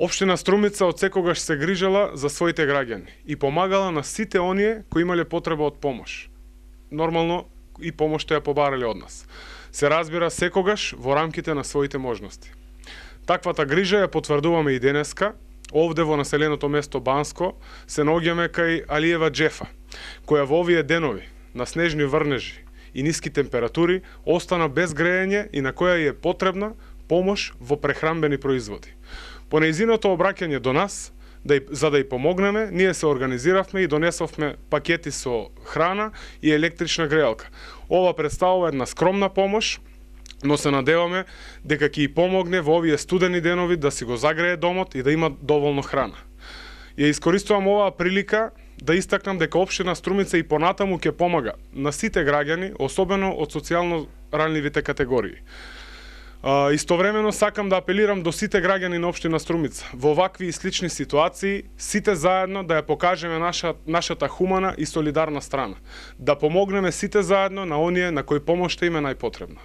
Општина Струмица од секогаш се грижала за своите граѓани и помагала на сите оние кои имале потреба од помош. Нормално и помошта ја побарале од нас. Се разбира секогаш во рамките на своите можности. Таквата грижа ја потврдуваме и денеска. Овде во населеното место Банско се наоѓаме кај Алиева Джефа, која во овие денови на снежни врнежи и ниски температури остана без грејење и на која е потребна помош во прехранбени производи. По нејзиното обраќање до нас, за да ја помогнеме, ние се организиравме и донесовме пакети со храна и електрична грејалка. Ова представува една скромна помош, но се надеваме дека ќе и помогне во овие студени денови да си го загрее домот и да има доволно храна. Ја искористувам оваа прилика да истакнам дека општина Струмица и понатаму ќе помага на сите граѓани, особено од социјално ранливите категории. Истовремено сакам да апелирам до сите граѓани на општина Струмица. Во вакви и слични ситуации, сите заедно да ја покажеме нашата хумана и солидарна страна. Да помогнеме сите заедно на оние на кои помошта им е најпотребна.